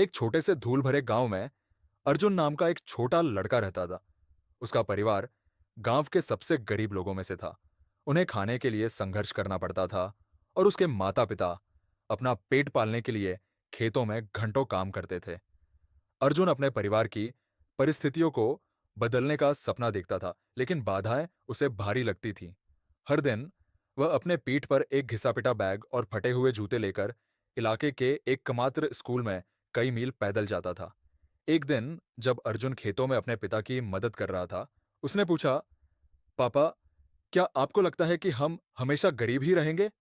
एक छोटे से धूल भरे गांव में अर्जुन नाम का एक छोटा लड़का रहता था। उसका परिवार गांव के सबसे गरीब लोगों में से था। उन्हें खाने के लिए संघर्ष करना पड़ता था और उसके माता पिता अपना पेट पालने के लिए खेतों में घंटों काम करते थे। अर्जुन अपने परिवार की परिस्थितियों को बदलने का सपना देखता था, लेकिन बाधाएं उसे भारी लगती थीं। हर दिन वह अपने पीठ पर एक घिसा-पिटा बैग और फटे हुए जूते लेकर इलाके के एकमात्र स्कूल में कई मील पैदल जाता था। एक दिन जब अर्जुन खेतों में अपने पिता की मदद कर रहा था, उसने पूछा, "पापा, क्या आपको लगता है कि हम हमेशा गरीब ही रहेंगे?"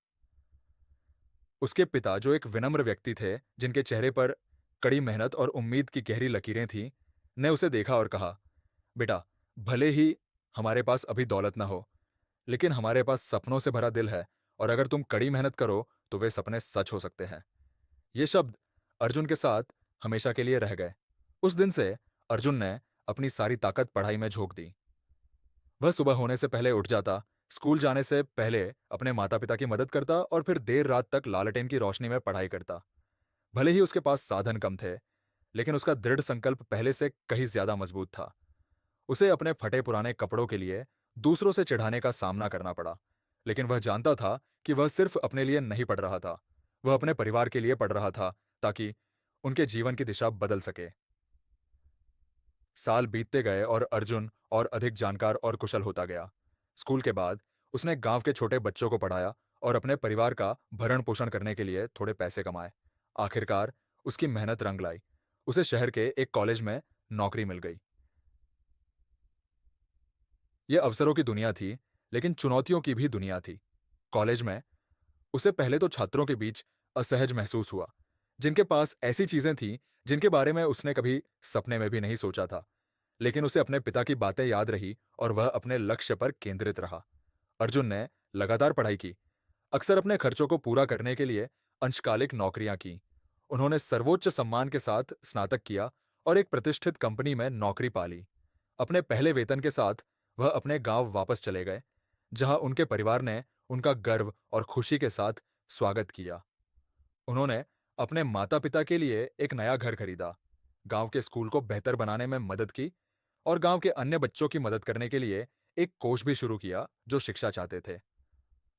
उसके पिता, जो एक विनम्र व्यक्ति थे, जिनके चेहरे पर कड़ी मेहनत और उम्मीद की गहरी लकीरें थीं, ने उसे देखा और कहा, "बेटा, भले ही हमारे पास अभी दौलत ना हो, लेकिन हमारे पास सपनों से भरा दिल है और अगर तुम कड़ी मेहनत करो, तो वे सपने सच हो सकते हैं।" ये शब्द अर्जुन के साथ हमेशा के लिए रह गए। उस दिन से अर्जुन ने अपनी सारी ताकत पढ़ाई में झोंक दी। वह सुबह होने से पहले उठ जाता, स्कूल जाने से पहले अपने माता-पिता की मदद करता और फिर देर रात तक लालटेन की रोशनी में पढ़ाई करता। भले ही उसके पास साधन कम थे, लेकिन उसका दृढ़ संकल्प पहले से कहीं ज्यादा मजबूत था। उसे अपने फटे पुराने कपड़ों के लिए दूसरों से चिढ़ाने का सामना करना पड़ा, लेकिन वह जानता था कि वह सिर्फ अपने लिए नहीं पढ़ रहा था, वह अपने परिवार के लिए पढ़ रहा था, ताकि उनके जीवन की दिशा बदल सके। साल बीतते गए और अर्जुन और अधिक जानकार और कुशल होता गया। स्कूल के बाद उसने गांव के छोटे बच्चों को पढ़ाया और अपने परिवार का भरण पोषण करने के लिए थोड़े पैसे कमाए। आखिरकार उसकी मेहनत रंग लाई। उसे शहर के एक कॉलेज में नौकरी मिल गई। यह अवसरों की दुनिया थी, लेकिन चुनौतियों की भी दुनिया थी। कॉलेज में उसे पहले तो छात्रों के बीच असहज महसूस हुआ, जिनके पास ऐसी चीजें थीं जिनके बारे में उसने कभी सपने में भी नहीं सोचा था। लेकिन उसे अपने पिता की बातें याद रही और वह अपने लक्ष्य पर केंद्रित रहा। अर्जुन ने लगातार पढ़ाई की, अक्सर अपने खर्चों को पूरा करने के लिए अंशकालिक नौकरियां की। उन्होंने सर्वोच्च सम्मान के साथ स्नातक किया और एक प्रतिष्ठित कंपनी में नौकरी पा ली। अपने पहले वेतन के साथ वह अपने गांव वापस चले गए, जहां उनके परिवार ने उनका गर्व और खुशी के साथ स्वागत किया। उन्होंने अपने माता-पिता के लिए एक नया घर खरीदा, गांव के स्कूल को बेहतर बनाने में मदद की और गांव के अन्य बच्चों की मदद करने के लिए एक कोष भी शुरू किया जो शिक्षा चाहते थे।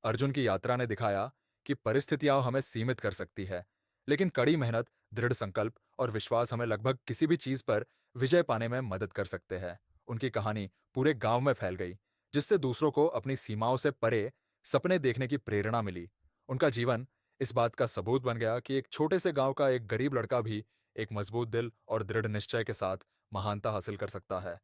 अर्जुन की यात्रा ने दिखाया कि परिस्थितियां हमें सीमित कर सकती है, लेकिन कड़ी मेहनत, दृढ़ संकल्प और विश्वास हमें लगभग किसी भी चीज पर विजय पाने में मदद कर सकते हैं। उनकी कहानी पूरे गांव में फैल गई, जिससे दूसरों को अपनी सीमाओं से परे सपने देखने की प्रेरणा मिली। उनका जीवन इस बात का सबूत बन गया कि एक छोटे से गांव का एक गरीब लड़का भी एक मजबूत दिल और दृढ़ निश्चय के साथ महानता हासिल कर सकता है।